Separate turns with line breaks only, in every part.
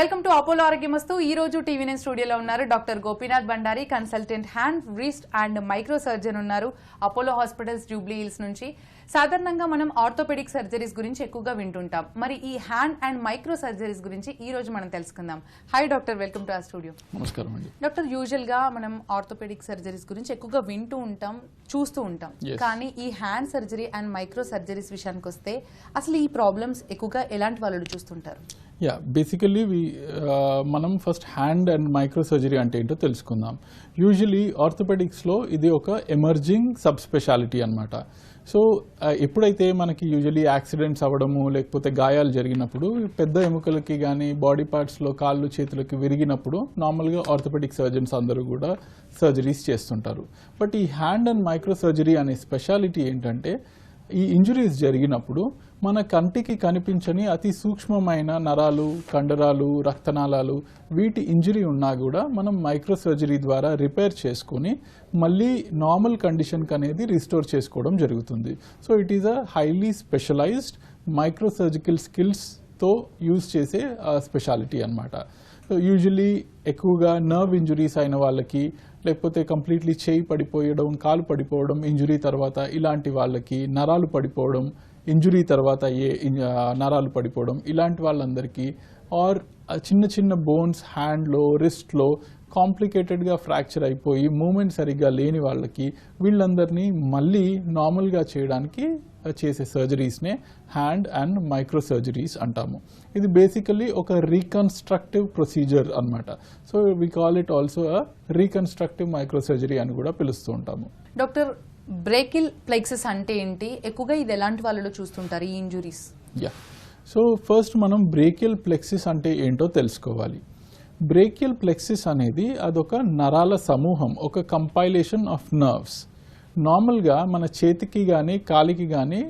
Welcome to Apollo ఆరోగ్యమస్తు. ఈ రోజు TV9 స్టూడియోలో ఉన్నారు doctor Gopinath Bandari, consultant hand, wrist and micro surgeon ఉన్నారు అపోలో హాస్పిటల్స్ జూబ్లీ హిల్స్ నుంచి. సాధారణంగా మనం ఆర్థోపెడిక్ సర్జరీస్ గురించి ఎక్కువగా వింటుంటాం. మరి ఈ హ్యాండ్ అండ్ మైక్రో సర్జరీస్ గురించి ఈ రోజు మనం తెలుసుకుందాం. Hi doctor, welcome to our studio.
నమస్కారం అండి.
డాక్టర్, యూజువల్ గా మనం ఆర్థోపెడిక్ సర్జరీస్ గురించి ఎక్కువగా వింటూ ఉంటాం, చూస్తూ ఉంటాం. కానీ ఈ hand surgery and micro surgeries విషయానికి వస్తే అసలు ఈ ప్రాబ్లమ్స్ ఎక్కువగా ఎలాంటి వాళ్ళు చూస్తుంటారు?
బేసికల్లీ మనం first hand and micro surgery అంటే ఏంటో తెలుసుకుందాం. యూజువలీ ఆర్థోపెడిక్స్లో ఇది ఒక ఎమర్జింగ్ సబ్ స్పెషాలిటీ అనమాట. సో ఎప్పుడైతే మనకి యూజువలీ యాక్సిడెంట్స్ అవ్వడము లేకపోతే గాయాలు జరిగినప్పుడు పెద్ద ఎముకలకి కానీ బాడీ పార్ట్స్లో కాళ్ళు చేతులకి విరిగినప్పుడు నార్మల్గా ఆర్థోపెడిక్ సర్జన్స్ అందరూ కూడా సర్జరీస్ చేస్తుంటారు. బట్ ఈ హ్యాండ్ అండ్ మైక్రో సర్జరీ అనే స్పెషాలిటీ ఏంటంటే ఈ ఇంజురీస్ జరిగినప్పుడు మన కంటికి కనిపించని అతి సూక్ష్మమైన నరాలు, కండరాలు, రక్తనాళాలు వీటి ఇంజరీ ఉన్నా కూడా మనం మైక్రో సర్జరీ ద్వారా రిపేర్ చేసుకొని మళ్ళీ నార్మల్ కండిషన్కి అనేది రిస్టోర్ చేసుకోవడం జరుగుతుంది. So it is a highly specialized micro surgical స్కిల్స్తో యూజ్ చేసే స్పెషాలిటీ అనమాట. సో యూజువలీ ఎక్కువగా నర్వ్ ఇంజురీస్ అయిన వాళ్ళకి, లేకపోతే కంప్లీట్లీ చేయి పడిపోయడం, కాలు పడిపోవడం ఇంజురీ తర్వాత, ఇలాంటి వాళ్ళకి నరాలు పడిపోవడం, ఇంజురీ తర్వాత నరాలు పడిపోవడం, ఇలాంటి వాళ్ళందరికీ, ఆర్ చిన్న చిన్న బోన్స్ హ్యాండ్లో, రిస్ట్లో కాంప్లికేటెడ్గా ఫ్రాక్చర్ అయిపోయి మూమెంట్ సరిగ్గా లేని వాళ్ళకి, వీళ్ళందరినీ మళ్ళీ నార్మల్గా చేయడానికి చేసే సర్జరీస్నే హ్యాండ్ అండ్ మైక్రో సర్జరీస్ అంటాము. ఇది బేసికలీ ఒక రీకన్స్ట్రక్టివ్ ప్రొసీజర్ అనమాట. So we call it also a reconstructive micro surgery అని కూడా పిలుస్తూ ఉంటాము.
డాక్టర్, బ్రేకిల్ ప్లెక్సెస్ అంటే ఏంటి? ఎక్కువగా ఇది ఎలాంటి వాళ్ళలో చూస్తుంటారు ఈ ఇంజురీస్?
సో ఫస్ట్ మనం బ్రేకియల్ ప్లెక్సిస్ అంటే ఏంటో తెలుసుకోవాలి. బ్రేకియల్ ప్లెక్సిస్ అనేది అదొక నరాల సమూహం, ఒక కంపైలేషన్ ఆఫ్ నర్వ్స్. నార్మల్గా మన చేతికి కానీ కాలికి కానీ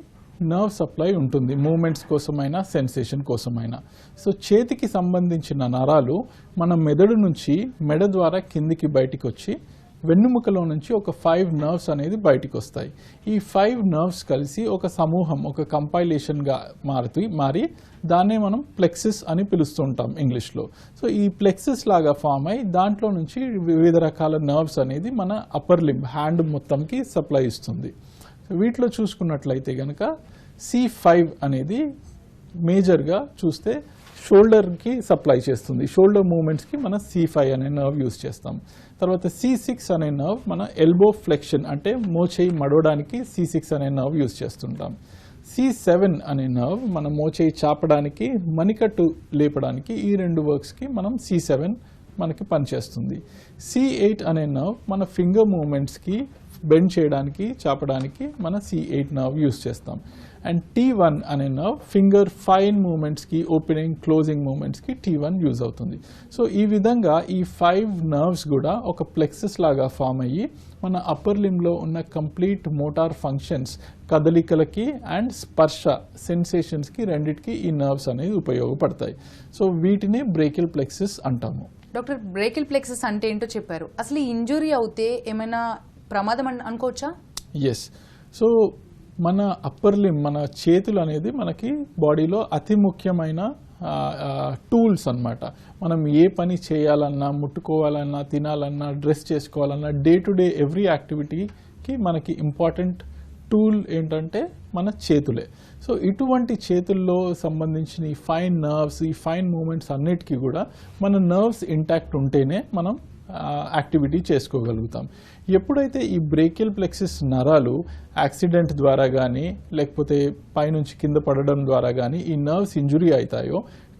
నర్వ్ సప్లై ఉంటుంది, మూమెంట్స్ కోసమైనా సెన్సేషన్ కోసమైనా. సో చేతికి సంబంధించిన నరాలు మన మెదడు నుంచి మెడ ద్వారా కిందికి బయటికి వచ్చి వెన్నుముకలో నుంచి ఒక 5 నర్వ్స్ అనేది బయటికి వస్తాయి. ఈ 5 నర్వ్స్ కలిసి ఒక సమూహం, ఒక కంపైలేషన్గా మారి దాన్నే మనం ప్లెక్సిస్ అని పిలుస్తూ ఉంటాం ఇంగ్లీష్లో. సో ఈ ప్లెక్సిస్ లాగా ఫామ్ అయి దాంట్లో నుంచి వివిధ రకాల నర్వ్స్ అనేది మన అప్పర్ లింబ్, హ్యాండ్ మొత్తంకి సప్లై ఇస్తుంది. వీటిలో చూసుకున్నట్లయితే కనుక C5 అనేది మేజర్గా చూస్తే షోల్డర్కి సప్లై చేస్తుంది. షోల్డర్ మూమెంట్స్కి మన C5 అనే నర్వ్ యూజ్ చేస్తాం. తర్వాత C6 అనే నర్వ్ మన ఎల్బో ఫ్లెక్షన్ అంటే మోచేయి మడవడానికి C6 అనే నర్వ్ యూజ్ చేస్తుంటాం. C7 అనే నర్వ్ మన మోచేయి చాపడానికి, మణికట్టు లేపడానికి, ఈ 2 వర్క్స్కి మనం C7 మనకి పనిచేస్తుంది. C8 అనే నర్వ్ మన ఫింగర్ మూమెంట్స్కి బెండ్ చేయడానికి, చాపడానికి మన C8 నర్వ్ యూజ్ చేస్తాం. అండ్ T1 అనే నర్వ్ ఫింగర్ ఫైన్ మూమెంట్స్కి, ఓపెనింగ్ క్లోజింగ్ మూమెంట్స్కి T1 యూజ్ అవుతుంది. సో ఈ విధంగా ఈ 5 నర్వ్స్ కూడా ఒక ప్లెక్సెస్ లాగా ఫామ్ అయ్యి మన అప్పర్ లింబ్లో ఉన్న కంప్లీట్ మోటార్ ఫంక్షన్స్, కదలికలకి అండ్ స్పర్శ సెన్సేషన్స్కి రెండిటికి ఈ నర్వ్స్ అనేది ఉపయోగపడతాయి. సో వీటిని బ్రేకియల్ ప్లెక్సెస్ అంటాము.
డాక్టర్, బ్రేకిల్ ప్లెక్సెస్ అంటే ఏంటో చెప్పారు. అసలు ఈ ఇంజురీ అవుతే ఏమైనా ప్రమాదం అనుకోవచ్చా?
ఎస్. సో మన అప్పర్ లింబ్, మన చేతులు అనేది మనకి బాడీలో అతి ముఖ్యమైన టూల్స్ అన్నమాట. మనం ఏ పని చేయాలన్నా, ముట్టుకోవాలన్నా, తినాలన్నా, డ్రెస్ చేసుకోవాలన్నా, డే టు డే ఎవ్రీ యాక్టివిటీకి మనకి ఇంపార్టెంట్ టూల్ ఏంటంటే మన చేతులే. సో ఇటువంటి చేతుల్లో సంబంధించిన ఈ ఫైన్ నర్వ్స్, ఈ ఫైన్ మూమెంట్స్ అన్నిటికీ కూడా మన నర్వ్స్ ఇంటాక్ట్ ఉంటేనే మనం యాక్టివిటీ చేసుకోగలుగుతాం. ఎప్పుడైతే ఈ బ్రేకియల్ ప్లెక్సిస్ నరాలు యాక్సిడెంట్ ద్వారా కానీ లేకపోతే పైనుంచి కింద పడడం ద్వారా కానీ ఈ నర్వ్స్ ఇంజురీ అవుతాయో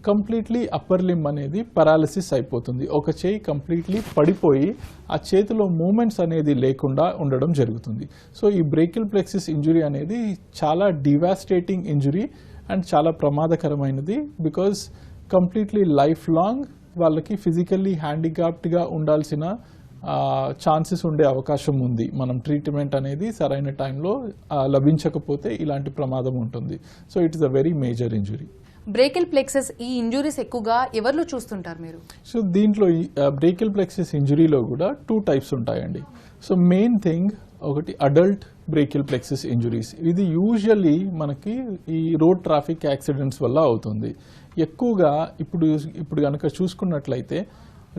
కంప్లీట్లీ అప్పర్ లింబ్ అనేది పారాలిసిస్ అయిపోతుంది. ఒక చేయి కంప్లీట్లీ పడిపోయి ఆ చేతిలో మూమెంట్స్ అనేది లేకుండా ఉండడం జరుగుతుంది. సో ఈ బ్రేకియల్ ప్లెక్సిస్ ఇంజురీ అనేది చాలా డివాస్టేటింగ్ ఇంజురీ అండ్ చాలా ప్రమాదకరమైనది. బికాజ్ కంప్లీట్లీ లైఫ్ లాంగ్ వాళ్ళకి ఫిజికల్లీ హ్యాండిక్యాప్డ్గా ఉండాల్సిన ఛాన్సెస్ ఉండే అవకాశం ఉంది. మనం ట్రీట్మెంట్ అనేది సరైన టైంలో లభించకపోతే ఇలాంటి ప్రమాదం ఉంటుంది. So it is a very major injury.
Brachial plexus ఈ ఇంజురీస్ ఎక్కువగా ఎవరిలో చూస్తుంటారు మీరు?
సో దీంట్లో బ్రేకిల్ ప్లెక్సిస్ ఇంజురీలో కూడా 2 టైప్స్ ఉంటాయండి. సో మెయిన్ థింగ్ ఒకటి అడల్ట్ బ్రేకిల్ ప్లెక్సిస్ ఇంజురీస్. ఇది యూజువల్లీ మనకి ఈ రోడ్ ట్రాఫిక్ యాక్సిడెంట్స్ వల్ల అవుతుంది. ఎక్కువగా ఇప్పుడు కనుక చూసుకున్నట్లయితే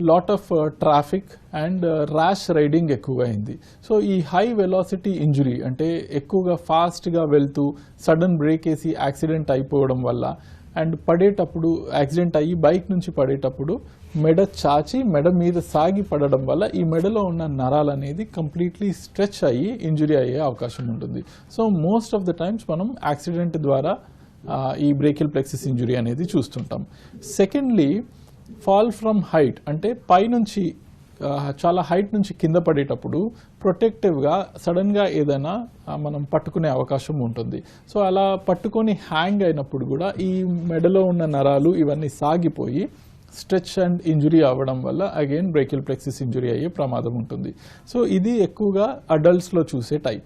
lot of traffic and rash riding ఎక్కువగా అయింది. సో ఈ హై వెలాసిటీ ఇంజురీ అంటే ఎక్కువగా ఫాస్ట్గా వెళ్తూ సడన్ బ్రేక్ వేసి యాక్సిడెంట్ అయిపోవడం వల్ల అండ్ పడేటప్పుడు యాక్సిడెంట్ అయ్యి బైక్ నుంచి పడేటప్పుడు మెడ చాచి మెడ మీద సాగి పడడం వల్ల ఈ మెడలో ఉన్న నరాలు అనేది కంప్లీట్లీ స్ట్రెచ్ అయ్యి ఇంజురీ అయ్యే అవకాశం ఉంటుంది. So most of the times మనం యాక్సిడెంట్ ద్వారా ఈ బ్రేకిల్ ప్లెక్సిస్ ఇంజురీ అనేది చూస్తుంటాం. సెకండ్లీ ఫాల్ ఫ్రమ్ హైట్ అంటే పైనుంచి చాలా హైట్ నుంచి కింద పడేటప్పుడు ప్రొటెక్టివ్గా సడన్గా ఏదైనా మనం పట్టుకునే అవకాశం ఉంటుంది. సో అలా పట్టుకొని హ్యాంగ్ అయినప్పుడు కూడా ఈ మెడలో ఉన్న నరాలు ఇవన్నీ సాగిపోయి స్ట్రెచ్ అండ్ ఇంజురీ అవ్వడం వల్ల అగైన్ బ్రేకిల్ ప్లెక్సిస్ ఇంజురీ అయ్యే ప్రమాదం ఉంటుంది. సో ఇది ఎక్కువగా అడల్ట్స్లో చూసే టైప్.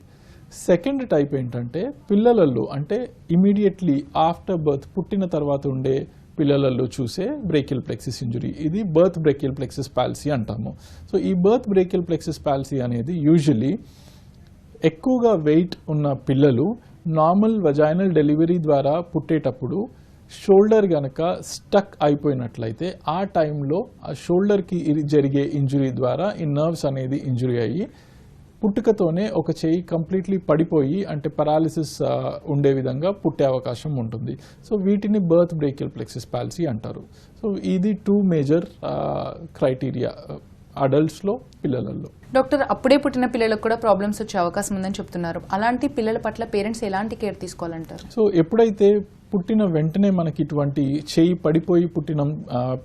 సెకండ్ టైప్ ఏంటంటే పిల్లలలో అంటే ఇమీడియట్లీ ఆఫ్టర్ బర్త్ పుట్టిన తర్వాత ఉండే పిల్లలలో చూసే బ్రేకిల్ ప్లెక్సిస్ ఇంజురీ. ఇది బర్త్ బ్రేకిల్ ప్లెక్సిస్ పాలసీ అంటాము. సో ఈ బర్త్ బ్రేకిల్ ప్లెక్సిస్ పాలసీ అనేది యూజువలీ ఎక్కువగా వెయిట్ ఉన్న పిల్లలు నార్మల్ వజైనల్ డెలివరీ ద్వారా పుట్టేటప్పుడు షోల్డర్ గనక స్టక్ అయిపోయినట్లయితే ఆ టైంలో ఆ షోల్డర్కి జరిగే ఇంజురీ ద్వారా ఈ నర్వ్స్ అనేది ఇంజురీ అయ్యి పుట్టుకతోనే ఒక చెయ్యి కంప్లీట్లీ పడిపోయి అంటే పరాలిసిస్ ఉండే విధంగా పుట్టే అవకాశం ఉంటుంది. సో వీటిని బర్త్ బ్రేకిల్ ప్లెక్సిస్ పాలసీ అంటారు. సో ఇది 2 మేజర్ క్రైటీరియా అడల్ట్స్లో పిల్లలలో.
డాక్టర్, అప్పుడే పుట్టిన పిల్లలకు కూడా ప్రాబ్లమ్స్ వచ్చే అవకాశం ఉందని చెప్తున్నారు. అలాంటి పిల్లల పట్ల పేరెంట్స్ ఎలాంటి కేర్ తీసుకోవాలంటారు?
సో ఎప్పుడైతే పుట్టిన వెంటనే మనకి ఇటువంటి చేయి పడిపోయి పుట్టిన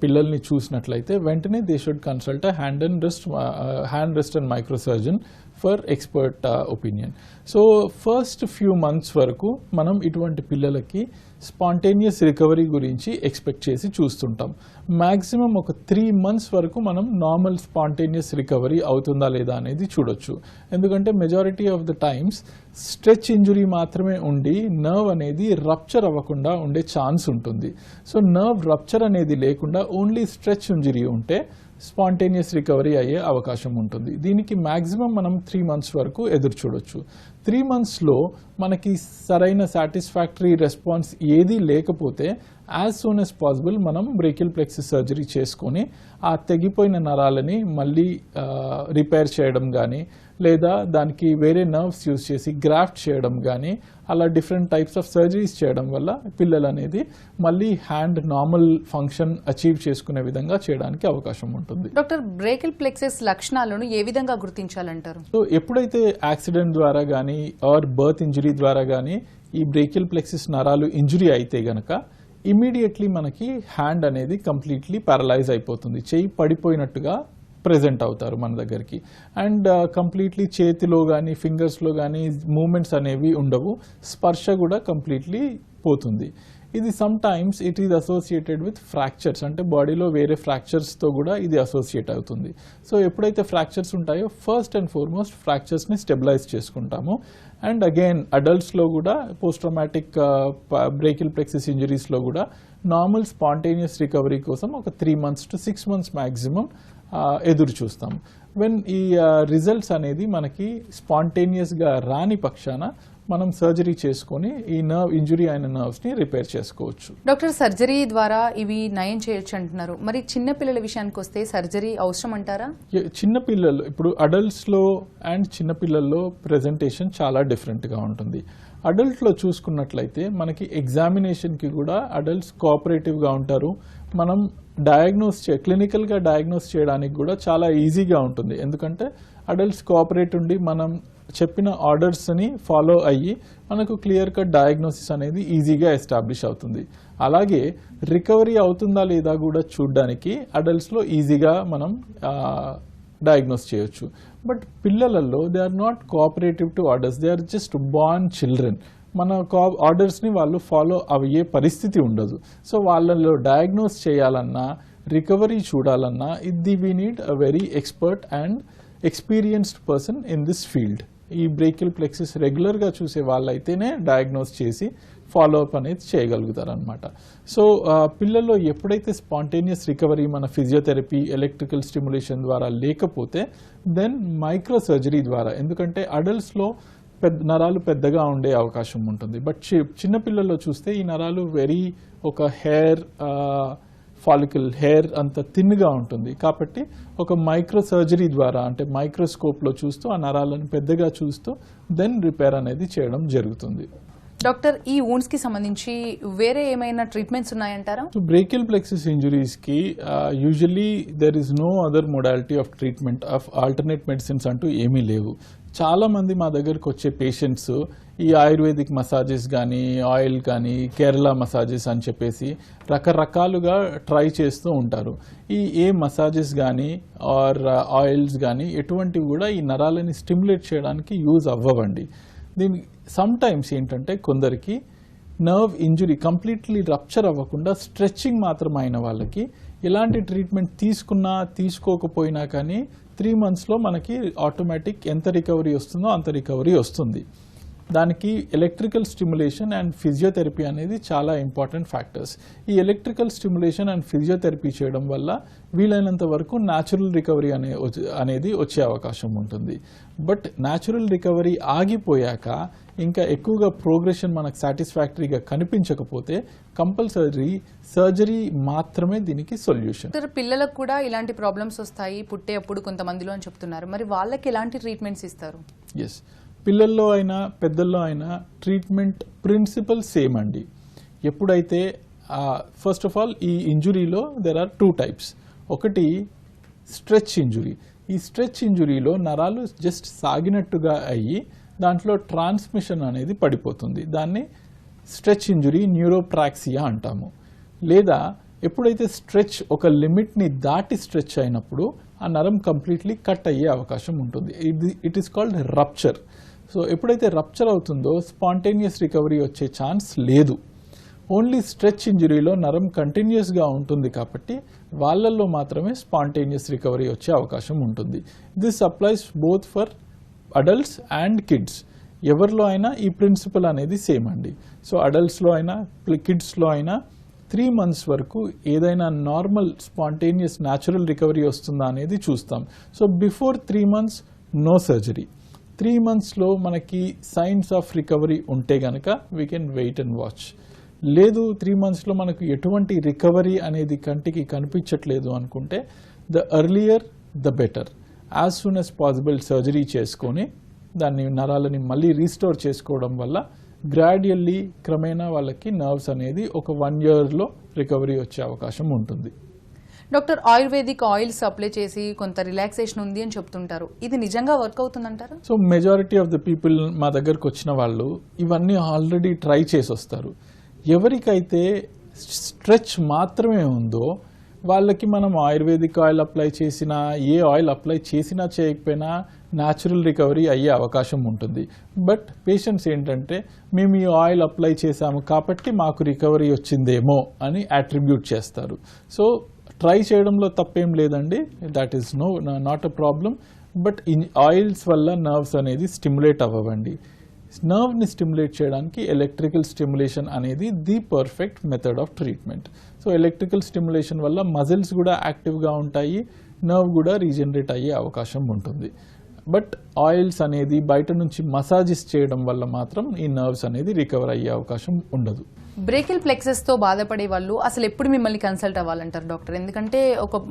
పిల్లల్ని చూసినట్లయితే వెంటనే they should consult hand rest and micro surgeon for expert opinion. So first few months వరకు మనం ఇటువంటి పిల్లలకి స్పాంటేనియస్ రికవరీ గురించి ఎక్స్పెక్ట్ చేసి చూస్తుంటాం. మ్యాక్సిమం ఒక 3 months వరకు మనం నార్మల్ స్పాంటేనియస్ రికవరీ అవుతుందా లేదా అనేది చూడొచ్చు. ఎందుకంటే majority of the times stretch injury మాత్రమే ఉండి నర్వ్ అనేది రప్చర్ అవ్వకుండా ఉండే ఛాన్స్ ఉంటుంది. సో నర్వ్ రప్చర్ అనేది లేకుండా ఓన్లీ స్ట్రెచ్ ఇంజురీ ఉంటే స్పాంటేనియస్ రికవరీ అయ్యే అవకాశం ఉంటుంది. దీనికి మ్యాక్సిమం మనం 3 months వరకు ఎదురు చూడొచ్చు. 3 monthsలో మనకి సరైన సాటిస్ఫాక్టరీ రెస్పాన్స్ ఏదీ లేకపోతే యాజ్ సూన్ యాజ్ పాసిబుల్ మనం బ్రేకిల్ ప్లెక్సిస్ సర్జరీ చేసుకొని ఆ తెగిపోయిన నరాలని మళ్ళీ రిపేర్ చేయడం కానీ లేదా దానికి వేరే నర్వ్స్ యూజ్ చేసి గ్రాఫ్ట్ చేయడం కానీ అలా డిఫరెంట్ టైప్స్ ఆఫ్ సర్జరీస్ చేయడం వల్ల పిల్లలు అనేది మళ్ళీ హ్యాండ్ నార్మల్ ఫంక్షన్ అచీవ్ చేసుకునే విధంగా చేయడానికి అవకాశం ఉంటుంది.
డాక్టర్, బ్రేకిల్ ప్లెక్సిస్ లక్షణాలను ఏ విధంగా గుర్తించాలంటారు?
సో ఎప్పుడైతే యాక్సిడెంట్ ద్వారా కానీ ఆర్ బర్త్ ఇంజురీ ద్వారా కానీ ఈ బ్రేకిల్ ప్లెక్సిస్ నరాలు ఇంజురీ అయితే గనక ఇమీడియట్లీ మనకి హ్యాండ్ అనేది కంప్లీట్లీ పారలైజ్ అయిపోతుంది. చేయి పడిపోయినట్టుగా ప్రెజెంట్ అవుతారు మన దగ్గరికి. అండ్ కంప్లీట్లీ చేతిలో కానీ ఫింగర్స్లో కానీ మూమెంట్స్ అనేవి ఉండవు. స్పర్శ కూడా కంప్లీట్లీ పోతుంది. ఇది some times it is associated with fractures అంటే బాడీలో వేరే ఫ్రాక్చర్స్తో కూడా ఇది అసోసియేట్ అవుతుంది. సో ఎప్పుడైతే ఫ్రాక్చర్స్ ఉంటాయో ఫస్ట్ అండ్ ఫార్మోస్ట్ ఫ్రాక్చర్స్ని స్టెబిలైజ్ చేసుకుంటాము. అండ్ అగైన్ అడల్ట్స్లో కూడా పోస్ట్ ట్రామాటిక్ బ్రేకిల్ ప్లెక్సిస్ ఇంజరీస్లో కూడా నార్మల్ స్పాంటేనియస్ రికవరీ కోసం ఒక 3 months to 6 months మ్యాక్సిమం ఎదురు చూస్తాం. వెన్ ఈ రిజల్ట్స్ అనేది మనకి స్పాంటేనియస్గా రాని పక్షాన మనం సర్జరీ చేసుకొని ఈ నర్వ్ ఇంజురీ అయిన నర్వ్స్ని రిపేర్ చేసుకోవచ్చు.
డాక్టర్, సర్జరీ ద్వారా ఇవి నయం చేయొచ్చు అంటున్నారు. మరి చిన్న పిల్లల విషయానికి వస్తే సర్జరీ అవసరం అంటారా?
చిన్నపిల్లలు ఇప్పుడు అడల్ట్స్లో అండ్ చిన్నపిల్లల్లో ప్రెజెంటేషన్ చాలా డిఫరెంట్గా ఉంటుంది. అడల్ట్లో చూసుకున్నట్లయితే మనకి ఎగ్జామినేషన్కి కూడా అడల్ట్స్ కోఆపరేటివ్గా ఉంటారు. మనం క్లినికల్గా డయాగ్నోస్ చేయడానికి కూడా చాలా ఈజీగా ఉంటుంది. ఎందుకంటే అడల్ట్స్ కోఆపరేట్ ఉండి మనం చెప్పిన ఆర్డర్స్ని ఫాలో అయ్యి మనకు క్లియర్ కట్ డయాగ్నోసిస్ అనేది ఈజీగా ఎస్టాబ్లిష్ అవుతుంది. అలాగే రికవరీ అవుతుందా లేదా కూడా చూడడానికి అడల్ట్స్లో ఈజీగా మనం డయాగ్నోస్ చేయొచ్చు. బట్ పిల్లలలో they are not cooperative to orders, they are just born children. మన ఆర్డర్స్ని వాళ్ళు ఫాలో అయ్యే పరిస్థితి ఉండదు. సో వాళ్ళలో డయాగ్నోస్ చేయాలన్నా రికవరీ చూడాలన్నా we need a very expert and experienced person in this field. ఈ బ్రేకియల్ ప్లెక్సిస్ రెగ్యులర్గా చూసే వాళ్ళైతేనే డయాగ్నోస్ చేసి ఫాలోఅప్ అనేది చేయగలుగుతారు అనమాట. సో పిల్లల్లో ఎప్పుడైతే స్పాంటేనియస్ రికవరీ మన ఫిజియోథెరపీ ఎలక్ట్రికల్ స్టిమ్యులేషన్ ద్వారా లేకపోతే దెన్ మైక్రో సర్జరీ ద్వారా, ఎందుకంటే అడల్ట్స్లో నరాలు పెద్దగా ఉండే అవకాశం ఉంటుంది. బట్ చిన్నపిల్లల్లో చూస్తే ఈ నరాలు ఒక హెయిర్ ఫాలికల్ హెయిర్ అంత థిన్గా ఉంటుంది. కాబట్టి ఒక మైక్రో సర్జరీ ద్వారా అంటే మైక్రోస్కోప్లో చూస్తూ ఆ నరాలను పెద్దగా చూస్తూ దెన్ రిపేర్ అనేది చేయడం జరుగుతుంది.
డాక్టర్, ఈ వూండ్స్ కి సంబంధించి వేరే ఏమైనా ట్రీట్మెంట్స్ ఉన్నాయంటారా?
బ్రేకియల్ ప్లెక్సిస్ ఇంజురీస్ కి usually there is no other modality of treatment of alternate medicines అంటూ ఏమీ లేవు. చాలా మంది మా దగ్గరకు వచ్చే పేషెంట్స్ ఈ ఆయుర్వేదిక్ మసాజెస్ కానీ ఆయిల్ కానీ కేరళ మసాజెస్ అని చెప్పేసి రకరకాలుగా ట్రై చేస్తూ ఉంటారు. ఏ మసాజెస్ కానీ ఆర్ ఆయిల్స్ కానీ ఎటువంటివి కూడా ఈ నరాలని స్టిమ్యులేట్ చేయడానికి యూజ్ అవ్వవండి. దీనికి సమ్ టైమ్స్ ఏంటంటే కొందరికి నర్వ్ ఇంజురీ కంప్లీట్లీ రప్చర్ అవ్వకుండా స్ట్రెచ్చింగ్ మాత్రం అయిన వాళ్ళకి ఎలాంటి ట్రీట్మెంట్ తీసుకున్నా తీసుకోకపోయినా కానీ 3 monthsలో మనకి ఆటోమేటిక్ ఎంత రికవరీ వస్తుందో అంత రికవరీ వస్తుంది. దానికి ఎలక్ట్రికల్ స్టిమ్యులేషన్ అండ్ ఫిజియోథెరపీ అనేది చాలా ఇంపార్టెంట్ ఫ్యాక్టర్స్. ఈ ఎలక్ట్రికల్ స్టిమ్యులేషన్ అండ్ ఫిజియోథెరపీ చేయడం వల్ల వీలైనంత వరకు న్యాచురల్ రికవరీ అనేది వచ్చే అవకాశం ఉంటుంది. బట్ న్యాచురల్ రికవరీ ఆగిపోయాక ఇంకా ఎక్కువగా ప్రోగ్రెషన్ మనకు సాటిస్ఫాక్టరీగా కనిపించకపోతే కంపల్సరీ సర్జరీ మాత్రమే దీనికి సొల్యూషన్.
పిల్లలకు కూడా ఇలాంటి ప్రాబ్లమ్స్ వస్తాయి పుట్టేప్పుడు కొంతమందిలో అని చెప్తున్నారు. మరి వాళ్ళకి ఎలాంటి ట్రీట్మెంట్స్ ఇస్తారు?
ఎస్, పిల్లల్లో అయినా పెద్దల్లో అయినా ట్రీట్మెంట్ ప్రిన్సిపల్ సేమ్ అండి. ఎప్పుడైతే ఫస్ట్ ఆఫ్ ఆల్ ఈ ఇంజురీలో దెర్ ఆర్ 2 types. ఒకటి స్ట్రెచ్ ఇంజురీ. ఈ స్ట్రెచ్ ఇంజురీలో నరాలు జస్ట్ సాగినట్టుగా అయ్యి దాంట్లో ట్రాన్స్మిషన్ అనేది పడిపోతుంది. దాన్ని స్ట్రెచ్ ఇంజురీ న్యూరోప్రాక్సియా అంటాము. లేదా ఎప్పుడైతే స్ట్రెచ్ ఒక లిమిట్ని దాటి స్ట్రెచ్ అయినప్పుడు ఆ నరం కంప్లీట్లీ కట్ అయ్యే అవకాశం ఉంటుంది. It is called rupture. So ఎప్పుడైతే రప్చర్ అవుతుందో స్పాంటేనియస్ రికవరీ వచ్చే ఛాన్స్ లేదు. ఓన్లీ స్ట్రెచ్ ఇంజురీలో నరం కంటిన్యూస్గా ఉంటుంది కాబట్టి వాళ్ళల్లో మాత్రమే స్పాంటేనియస్ రికవరీ వచ్చే అవకాశం ఉంటుంది. This applies both for adults and kids. ఎవరిలో అయినా ఈ ప్రిన్సిపల్ అనేది సేమ్ అండి. సో అడల్ట్స్లో అయినా కిడ్స్లో అయినా 3 months వరకు ఏదైనా నార్మల్ స్పాంటేనియస్ న్యాచురల్ రికవరీ వస్తుందా అనేది చూస్తాం. So before 3 months no surgery. 3 monthsలో మనకి సైన్స్ ఆఫ్ రికవరీ ఉంటే గనక we can wait and watch. లేదు 3 monthsలో మనకు ఎటువంటి రికవరీ అనేది కంటికి కనిపించట్లేదు అనుకుంటే the earlier the better. As soon as possible surgery చేసుకొని దాన్ని నరాలని మళ్ళీ రీస్టోర్ చేసుకోవడం వల్ల గ్రాడ్యువల్లీ క్రమేణా వాళ్ళకి నర్వ్స్ అనేది ఒక 1 yearలో రికవరీ వచ్చే అవకాశం ఉంటుంది.
డాక్టర్, ఆయుర్వేదిక్ ఆయిల్స్ అప్లై చేసి కొంత రిలాక్సేషన్ ఉంది అని చెప్తుంటారు. ఇది నిజంగా వర్క్ అవుతుందంటారా?
So majority of the people మా దగ్గరకు వచ్చిన వాళ్ళు ఇవన్నీ ఆల్రెడీ ట్రై చేసి వస్తారు. ఎవరికైతే స్ట్రెచ్ మాత్రమే ఉందో వాళ్ళకి మనం ఆయుర్వేదిక్ ఆయిల్ అప్లై చేసినా ఏ ఆయిల్ అప్లై చేసినా చేయకపోయినా న్యాచురల్ రికవరీ అయ్యే అవకాశం ఉంటుంది. బట్ పేషెంట్స్ ఏంటంటే మేము ఈ ఆయిల్ అప్లై చేశాము కాబట్టి మాకు రికవరీ వచ్చిందేమో అని అట్రిబ్యూట్ చేస్తారు. సో ట్రై చేయడంలో తప్పేం లేదండి, that is not a problem. But oils వల్ల నర్వ్స్ అనేది స్టిమ్యులేట్ అవ్వండి. నర్వ్ని స్టిమ్యులేట్ చేయడానికి ఎలక్ట్రికల్ స్టిమ్యులేషన్ అనేది the perfect method of treatment. So electrical stimulation వల్ల మజిల్స్ కూడా యాక్టివ్గా ఉంటాయి, నర్వ్ కూడా రీజనరేట్ అయ్యే అవకాశం ఉంటుంది. బట్ ఆయిల్స్ అనేది బయట నుంచి మసాజెస్ చేయడం వల్ల మాత్రం ఈ నర్వ్స్ అనేది రికవర్ అయ్యే అవకాశం ఉండదు.
బ్రేకిల్ ప్లెక్సెస్ తో బాధపడే వాళ్ళు అసలు ఎప్పుడు మిమ్మల్ని కన్సల్ట్ అవ్వాలంటారు డాక్టర్? ఎందుకంటే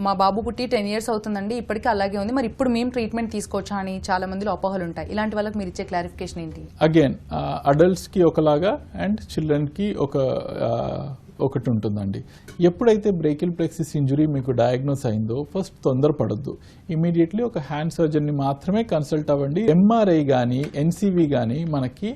మా బాబు పుట్టి 10 years అవుతుందండి, ఇప్పటికీ అలాగే ఉంది, మరి ఇప్పుడు మేము ట్రీట్మెంట్ తీసుకోవచ్చా అని చాలా మందిలో అపోహలు ఉంటాయి. ఇలాంటి వాళ్ళకి మీరు ఇచ్చే క్లారిఫికేషన్ ఏంటి?
అగైన్ అడల్ట్స్ కి ఒకలాగా అండ్ చిల్డ్రన్ కి ఒకటి ఉంటుందండి. ఎప్పుడైతే బ్రేకిల్ ప్లెక్సిస్ ఇంజురీ మీకు డయాగ్నోస్ అయిందో ఫస్ట్ తొందరపడద్దు. ఇమీడియట్లీ ఒక హ్యాండ్ సర్జన్ని మాత్రమే కన్సల్ట్ అవ్వండి. ఎంఆర్ఐ కానీ ఎన్సివి కానీ మనకి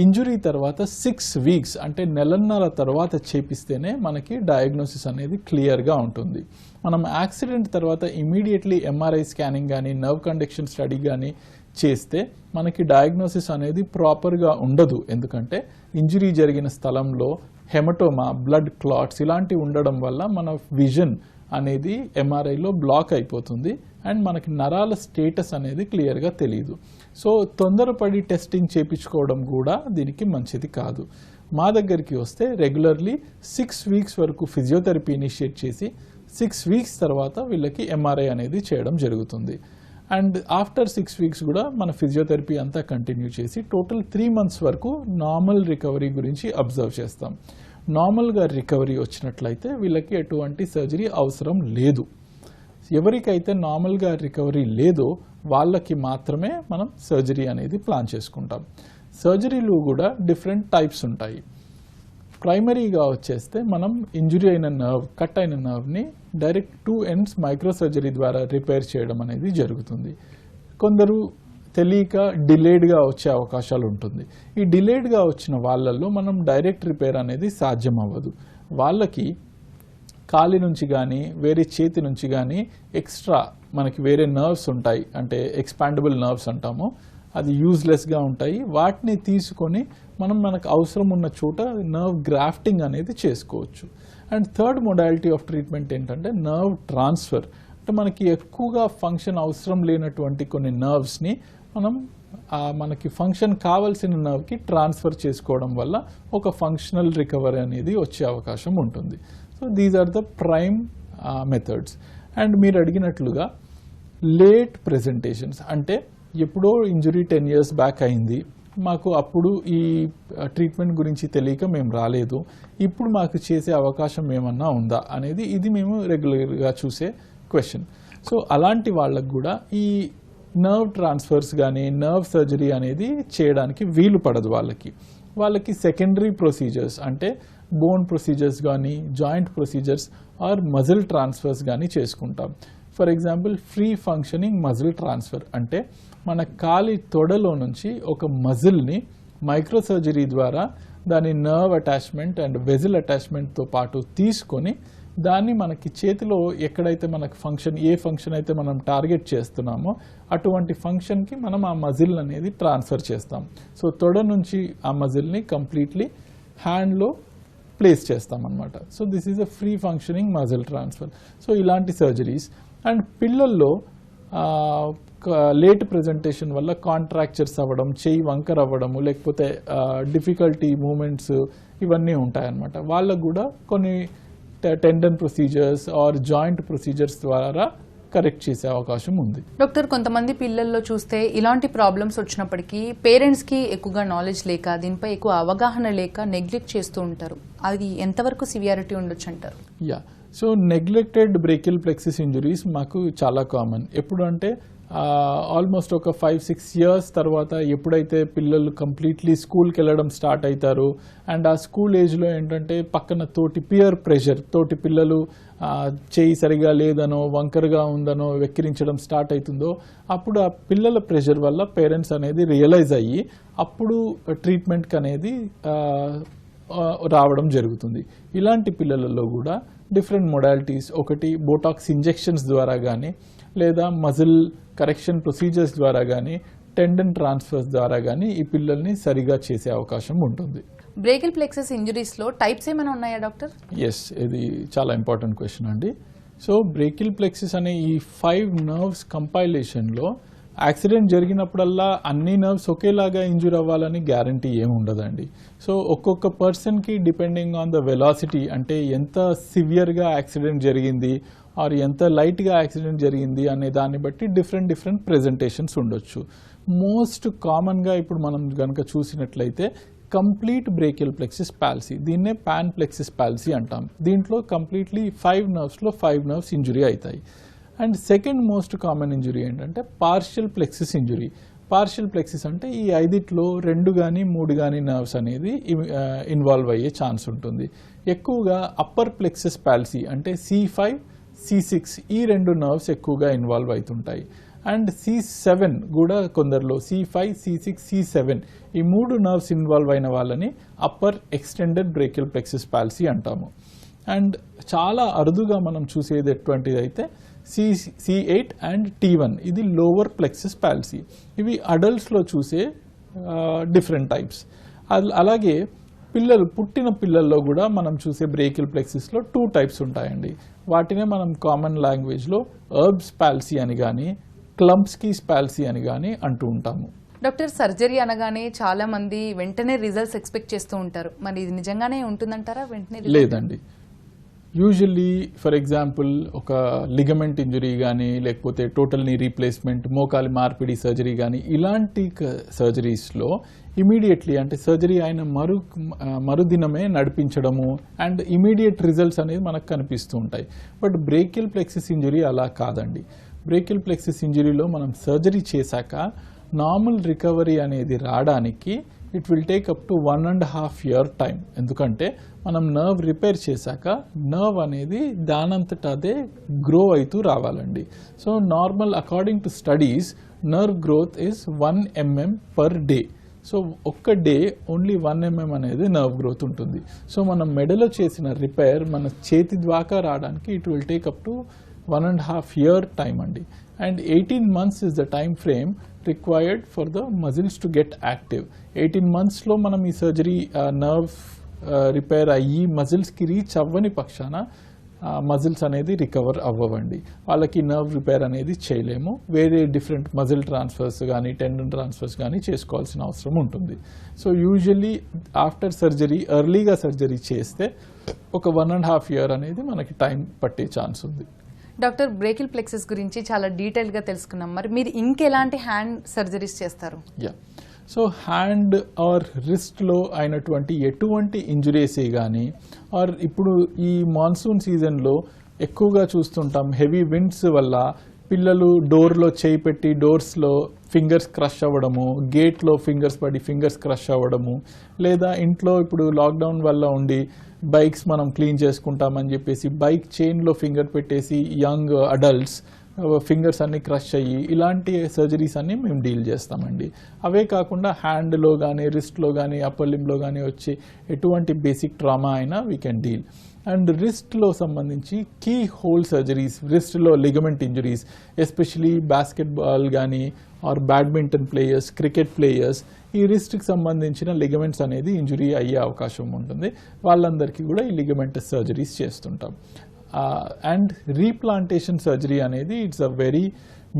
ఇంజురీ తర్వాత 6 weeks అంటే నెలన్నర తర్వాత చేపిస్తేనే మనకి డయాగ్నోసిస్ అనేది క్లియర్గా ఉంటుంది. మనం యాక్సిడెంట్ తర్వాత ఇమీడియట్లీ ఎంఆర్ఐ స్కానింగ్ కానీ నర్వ్ కండక్షన్ స్టడీ కానీ చేస్తే మనకి డయాగ్నోసిస్ అనేది ప్రాపర్గా ఉండదు. ఎందుకంటే ఇంజురీ జరిగిన స్థలంలో హెమటోమా, బ్లడ్ క్లాట్స్ ఇలాంటివి ఉండడం వల్ల మన విజన్ అనేది ఎంఆర్ఐలో బ్లాక్ అయిపోతుంది. అండ్ మనకి నరాల స్టేటస్ అనేది క్లియర్గా తెలియదు. సో తొందరపడి టెస్టింగ్ చేయించుకోవడం కూడా దీనికి మంచిది కాదు. మా దగ్గరికి వస్తే రెగ్యులర్లీ 6 వీక్స్ వరకు ఫిజియోథెరపీ ఇనిషియేట్ చేసి 6 వీక్స్ తర్వాత వీళ్ళకి ఎంఆర్ఐ అనేది చేయడం జరుగుతుంది. అండ్ ఆఫ్టర్ 6 వీక్స్ కూడా మన ఫిజియోథెరపీ అంతా కంటిన్యూ చేసి టోటల్ 3 మంత్స్ వరకు నార్మల్ రికవరీ గురించి అబ్జర్వ్ చేస్తాం. నార్మల్గా రికవరీ వచ్చినట్లయితే వీళ్ళకి ఎటువంటి సర్జరీ అవసరం లేదు. ఎవరికైతే నార్మల్గా రికవరీ లేదో వాళ్ళకి మాత్రమే మనం సర్జరీ అనేది ప్లాన్ చేసుకుంటాం. సర్జరీలు కూడా డిఫరెంట్ టైప్స్ ఉంటాయి. ప్రైమరీగా వచ్చేస్తే మనం ఇంజురీ అయిన నర్వ్, కట్ అయిన నర్వ్ని డైరెక్ట్ 2 ends మైక్రో సర్జరీ ద్వారా రిపేర్ చేయడం అనేది జరుగుతుంది. కొందరు తెలియక డిలేడ్గా వచ్చే అవకాశాలు ఉంటుంది. ఈ డిలేడ్గా వచ్చిన వాళ్ళల్లో మనం డైరెక్ట్ రిపేర్ అనేది సాధ్యం అవ్వదు. వాళ్ళకి కాలి నుంచి కానీ వేరే చేతి నుంచి కానీ ఎక్స్ట్రా మనకి వేరే నర్వ్స్ ఉంటాయి, అంటే ఎక్స్పాండబుల్ నర్వ్స్ అంటాము, అది యూజ్లెస్గా ఉంటాయి. వాటిని తీసుకొని మనం మనకు అవసరం ఉన్న చోట నర్వ్ గ్రాఫ్టింగ్ అనేది చేసుకోవచ్చు. And third modality of treatment ఏంటంటే నర్వ్ ట్రాన్స్ఫర్. అంటే మనకి ఎక్కువగా ఫంక్షన్ అవసరం లేనటువంటి కొన్ని నర్వ్స్ని మనం మనకి ఫంక్షన్ కావాల్సిన నర్వ్కి ట్రాన్స్ఫర్ చేసుకోవడం వల్ల ఒక ఫంక్షనల్ రికవరీ అనేది వచ్చే అవకాశం ఉంటుంది. So these are the prime methods. And మీరు అడిగినట్లుగా లేట్ ప్రెజెంటేషన్స్, అంటే ఎప్పుడో ఇంజురీ 10 years బ్యాక్ అయింది, మాకు అప్పుడు ఈ ట్రీట్మెంట్ గురించి తెలియక మేము రాలేదు, ఇప్పుడు మాకు చేసే అవకాశం ఏమన్నా ఉందా అనేది ఇది మేము రెగ్యులర్గా చూసే క్వశ్చన్. సో అలాంటి వాళ్ళకు కూడా ఈ నర్వ్ ట్రాన్స్ఫర్స్ కానీ నర్వ్ సర్జరీ అనేది చేయడానికి వీలు పడదు. వాళ్ళకి సెకండరీ ప్రొసీజర్స్ అంటే బోన్ ప్రొసీజర్స్ కానీ joint procedures or muscle transfers కానీ చేసుకుంటాం. For example free functioning muscle transfer అంటే మన కాలి తొడలో నుంచి ఒక మజిల్ని మైక్రో సర్జరీ ద్వారా దాని నర్వ్ అటాచ్మెంట్ అండ్ వెజిల్ అటాచ్మెంట్తో పాటు తీసుకొని దాన్ని మనకి చేతిలో ఎక్కడైతే మనకు ఏ ఫంక్షన్ అయితే మనం టార్గెట్ చేస్తున్నామో అటువంటి ఫంక్షన్కి మనం ఆ మజిల్ అనేది ట్రాన్స్ఫర్ చేస్తాం. సో తొడ నుంచి ఆ మజిల్ని కంప్లీట్లీ హ్యాండ్లో ప్లేస్ చేస్తాం అన్నమాట. So this is a free functioning muscle transfer. So ఇలాంటి సర్జరీస్. అండ్ పిల్లల్లో లేట్ ప్రెజెంటేషన్ వల్ల కాంట్రాక్చర్స్ అవ్వడం, చెయ్యి వంకర్ అవ్వడము, లేకపోతే డిఫికల్టీ మూమెంట్స్ ఇవన్నీ ఉంటాయన్నమాట. వాళ్ళకు కూడా కొన్ని tendon procedures or joint procedures ద్వారా కరెక్ట్ చేసే అవకాశం ఉంది.
డాక్టర్, కొంతమంది పిల్లల్లో చూస్తే ఇలాంటి ప్రాబ్లమ్స్ వచ్చినప్పటికీ పేరెంట్స్కి ఎక్కువగా నాలెడ్జ్ లేక దీనిపై ఎక్కువ అవగాహన లేక నెగ్లెక్ట్ చేస్తూ ఉంటారు. అది ఎంతవరకు సివియారిటీ ఉండొచ్చు అంటారు?
Yeah, so neglected brachial plexus injuries మాకు చాలా కామన్. ఎప్పుడు అంటే ఆల్మోస్ట్ ఒక 5-6 years తర్వాత ఎప్పుడైతే పిల్లలు కంప్లీట్లీ స్కూల్కి వెళ్ళడం స్టార్ట్ అవుతారు అండ్ ఆ స్కూల్ ఏజ్లో ఏంటంటే పక్కన పియర్ ప్రెషర్ తోటి పిల్లలు చేయి సరిగా లేదనో వంకరగా ఉందనో వెక్కిరించడం స్టార్ట్ అవుతుందో అప్పుడు ఆ పిల్లల ప్రెషర్ వల్ల పేరెంట్స్ అనేది రియలైజ్ అయ్యి అప్పుడు ట్రీట్మెంట్కి అనేది రావడం జరుగుతుంది. ఇలాంటి పిల్లలలో కూడా డిఫరెంట్ మొడాలిటీస్, ఒకటి బోటాక్స్ ఇంజెక్షన్స్ ద్వారా కానీ లేదా మజిల్ కరెక్షన్ ప్రొసీజర్స్ ద్వారా కానీ టెండన్ ట్రాన్స్ఫర్స్ ద్వారా కానీ ఈ పిల్లల్ని సరిగా చేసే అవకాశం ఉంటుంది.
బ్రేకియల్ ప్లెక్సస్ ఇంజురీస్లో టైప్స్ ఏమైనా ఉన్నాయా డాక్టర్?
ఎస్, ఇది చాలా ఇంపార్టెంట్ క్వశ్చన్ అండి. సో బ్రేకియల్ ప్లెక్సస్ అనే ఈ 5 nerves కంపైలేషన్లో యాక్సిడెంట్ జరిగినప్పుడల్లా అన్ని నర్వ్స్ ఒకేలాగా ఇంజూర్ అవ్వాలని గ్యారంటీ ఏమి ఉండదండి. సో ఒక్కొక్క పర్సన్కి డిపెండింగ్ ఆన్ ద వెలాసిటీ, అంటే ఎంత సివియర్గా యాక్సిడెంట్ జరిగింది ఆర్ ఎంత లైట్గా యాక్సిడెంట్ జరిగింది అనే దాన్ని బట్టి డిఫరెంట్ ప్రెజెంటేషన్స్ ఉండొచ్చు. మోస్ట్ కామన్గా ఇప్పుడు మనం కనుక చూసినట్లయితే కంప్లీట్ బ్రేకియల్ ప్లెక్సిస్ పాల్సీ, దీన్నే పాన్ ప్లెక్సిస్ పాల్సీ అంటాం. దీంట్లో కంప్లీట్లీ 5 nervesలో 5 nerves ఇంజురీ అవుతాయి. And second most common injury ఏంటంటే పార్షియల్ ప్లెక్సిస్ ఇంజురీ. పార్షియల్ ప్లెక్సిస్ అంటే ఈ 5లో 2 కానీ 3 కానీ నర్వ్స్ అనేది ఇన్వాల్వ్ అయ్యే ఛాన్స్ ఉంటుంది. ఎక్కువగా అప్పర్ ప్లెక్సిస్ పాల్సీ అంటే C5, C6 ఈ 2 nerves ఎక్కువగా ఇన్వాల్వ్ అవుతుంటాయి. అండ్ C7 కూడా కొందరిలో C5, C6, C7 ఈ 3 nerves ఇన్వాల్వ్ అయిన వాళ్ళని అప్పర్ ఎక్స్టెండెడ్ బ్రేకియల్ ప్లెక్సిస్ పాల్సీ అంటాము. అండ్ చాలా అరుదుగా మనం చూసేది ఎటువంటిది అయితే C8 అండ్ T1 ఇది లోవర్ ప్లెక్సిస్ పాల్సీ. ఇవి అడల్ట్స్లో చూసే డిఫరెంట్ టైప్స్. అలాగే పుట్టిన పిల్లల్లో కూడా మనం చూసే బ్రేకియల్ ప్లెక్సిస్లో 2 టైప్స్ ఉంటాయండి. వాటినే మనం కామన్ లాంగ్వేజ్లో ఎర్బ్స్ పాల్సీ అని కానీ క్లంప్స్కీస్ పాల్సీ అని కానీ అంటూ ఉంటాము.
డాక్టర్, సర్జరీ అనగానే చాలా మంది వెంటనే రిజల్ట్స్ ఎక్స్పెక్ట్ చేస్తూ ఉంటారు. మరి ఇది నిజంగానే ఉంటుందంటారా వెంటనే?
లేదండి. యూజువల్లీ ఫర్ ఎగ్జాంపుల్ ఒక లిగమెంట్ ఇంజరీ కానీ లేకపోతే టోటల్ నీ రీప్లేస్మెంట్, మోకాలి మార్పిడి సర్జరీ కానీ ఇలాంటి సర్జరీస్లో ఇమీడియట్లీ అంటే సర్జరీ అయిన మరుదినమే నడిపించడము అండ్ ఇమీడియట్ రిజల్ట్స్ అనేది మనకు కనిపిస్తూ ఉంటాయి. బట్ బ్రేకియల్ ప్లెక్సిస్ ఇంజరీ అలా కాదండి. బ్రేకియల్ ప్లెక్సిస్ ఇంజరీలో మనం సర్జరీ చేశాక నార్మల్ రికవరీ అనేది రావడానికి it will take up to 1.5 year time. ఎందుకంటే మనం నర్వ్ రిపేర్ చేశాక నర్వ్ అనేది దానంతట అదే గ్రో అవుతూ రావాలండి. So normal according to studies nerve growth is 1 mm per day. So ఒక్క డే ఓన్లీ 1 mm అనేది నర్వ్ గ్రోత్ ఉంటుంది. సో మనం మెడలో చేసిన రిపేర్ మన చేతి ద్వాకా రావడానికి it will take up to 1.5 year time అండి. And 18 months is the time frame required for the muscles to get active. 18 monthsలో మనం ఈ సర్జరీ నర్వ్ రిపేర్ అయ్యి మజిల్స్కి రీచ్ అవ్వని పక్షాన మజిల్స్ అనేది రికవర్ అవ్వవండి. వాళ్ళకి నర్వ్ రిపేర్ అనేది చేయలేము. వేరే డిఫరెంట్ మజిల్ ట్రాన్స్ఫర్స్ కానీ టెండన్ ట్రాన్స్ఫర్స్ కానీ చేసుకోవాల్సిన అవసరం ఉంటుంది. సో యూజువల్లీ ఆఫ్టర్ సర్జరీ ఎర్లీగా సర్జరీ చేస్తే ఒక 1.5 year అనేది మనకి టైం పట్టే ఛాన్స్ ఉంది.
డాక్టర్, బ్రేకియల్ ప్లెక్సిస్ గురించి చాలా డీటెయిల్గా తెలుసుకున్నాం. మరి మీరు ఇంకెలాంటి హ్యాండ్ సర్జరీస్ చేస్తారు?
సో హ్యాండ్ ఆర్ రిస్ట్లో అయినటువంటి ఎటువంటి ఇంజురీసే కానీ ఆర్ ఇప్పుడు ఈ మాన్సూన్ సీజన్లో ఎక్కువగా చూస్తుంటాం హెవీ విండ్స్ వల్ల పిల్లలు డోర్లో చేయి పెట్టి డోర్స్లో ఫింగర్స్ క్రష్ అవ్వడము, గేట్లో ఫింగర్స్ పడి ఫింగర్స్ క్రష్ అవ్వడము, లేదా ఇంట్లో ఇప్పుడు లాక్డౌన్ వల్ల ఉండి బైక్స్ మనం క్లీన్ చేసుకుంటామని చెప్పేసి బైక్ చైన్లో ఫింగర్ పెట్టేసి యంగ్ అడల్ట్స్ ఫింగర్స్ అన్ని క్రష్ అయ్యి ఇలాంటి సర్జరీస్ అన్ని మేము డీల్ చేస్తామండి. అవే కాకుండా హ్యాండ్లో కానీ రిస్ట్లో కానీ అప్పర్ లింబ్లో కానీ వచ్చే ఎటువంటి బేసిక్ ట్రామా అయినా వీ కెన్ డీల్. అండ్ రిస్ట్లో సంబంధించి కీ హోల్ సర్జరీస్, రిస్ట్లో లిగమెంట్ ఇంజరీస్ ఎస్పెషలీ బాస్కెట్బాల్ కానీ or badminton players, cricket players ఈ రిస్ట్కి సంబంధించిన లిగమెంట్స్ అనేది ఇంజురీ అయ్యే అవకాశం ఉంటుంది. వాళ్ళందరికీ కూడా ఈ లిగమెంట్ సర్జరీస్ చేస్తుంటాం. అండ్ రీప్లాంటేషన్ సర్జరీ అనేది it's a very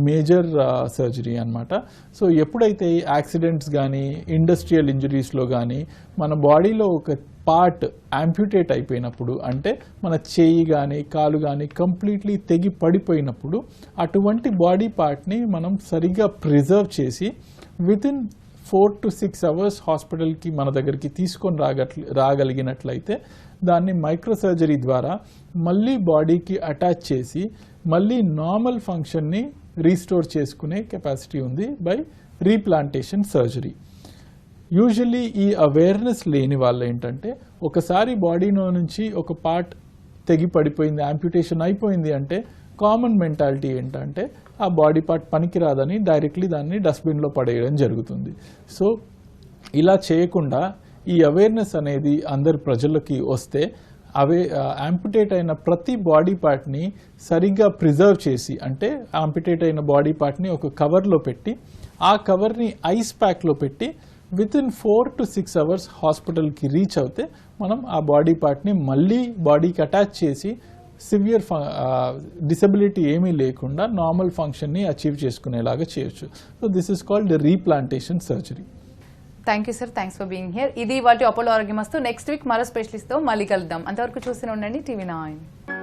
major surgery అనమాట. సో ఎప్పుడైతే యాక్సిడెంట్స్ కానీ ఇండస్ట్రియల్ ఇంజరీస్లో కానీ మన బాడీలో ఒక పార్ట్ యాంప్యూటేట్ అయిపోయినప్పుడు అంటే మన చేయి కానీ కాలు కానీ కంప్లీట్లీ తెగి పడిపోయినప్పుడు అటువంటి బాడీ పార్ట్ని మనం సరిగా ప్రిజర్వ్ చేసి వితిన్ 4 to 6 hours హాస్పిటల్కి మన దగ్గరికి తీసుకొని రాగలిగినట్లయితే దాన్ని మైక్రో సర్జరీ ద్వారా మళ్ళీ బాడీకి అటాచ్ చేసి మళ్ళీ నార్మల్ ఫంక్షన్ని రీస్టోర్ చేసుకునే కెపాసిటీ ఉంది బై రీప్లాంటేషన్ సర్జరీ. యూజువల్లీ ఈ అవేర్నెస్ లేని వాళ్ళు ఏంటంటే ఒకసారి బాడీలో నుంచి ఒక పార్ట్ తెగి పడిపోయింది, యాంప్యుటేషన్ అయిపోయింది అంటే కామన్ మెంటాలిటీ ఏంటంటే ఆ బాడీ పార్ట్ పనికిరాదని డైరెక్ట్లీ దాన్ని డస్ట్బిన్లో పడేయడం జరుగుతుంది. సో ఇలా చేయకుండా ఈ అవేర్నెస్ అనేది అందరి ప్రజలకి వస్తే యాంప్యుటేట్ అయిన ప్రతి బాడీ పార్ట్ని సరిగ్గా ప్రిజర్వ్ చేసి అంటే యాంప్యుటేట్ అయిన బాడీ పార్ట్ని ఒక కవర్లో పెట్టి ఆ కవర్ని ఐస్ ప్యాక్లో పెట్టి వితిన్ 4 to 6 hours హాస్పిటల్కి రీచ్ అవుతే మనం ఆ బాడీ పార్ట్ని మళ్ళీ బాడీకి అటాచ్ చేసి సివియర్ డిసబిలిటీ ఏమీ లేకుండా నార్మల్ ఫంక్షన్ని అచీవ్ చేసుకునేలాగా చేయొచ్చు. So this is called replantation surgery.
Thank you sir, thanks for being here. ఇది వాటి అపోలో ఆరోగ్యమస్తు. నెక్స్ట్ వీక్ మరో స్పెషలిస్ట్తో మళ్ళీ కలుద్దాం. అంతవరకు చూస్తూనే ఉండండి TV9.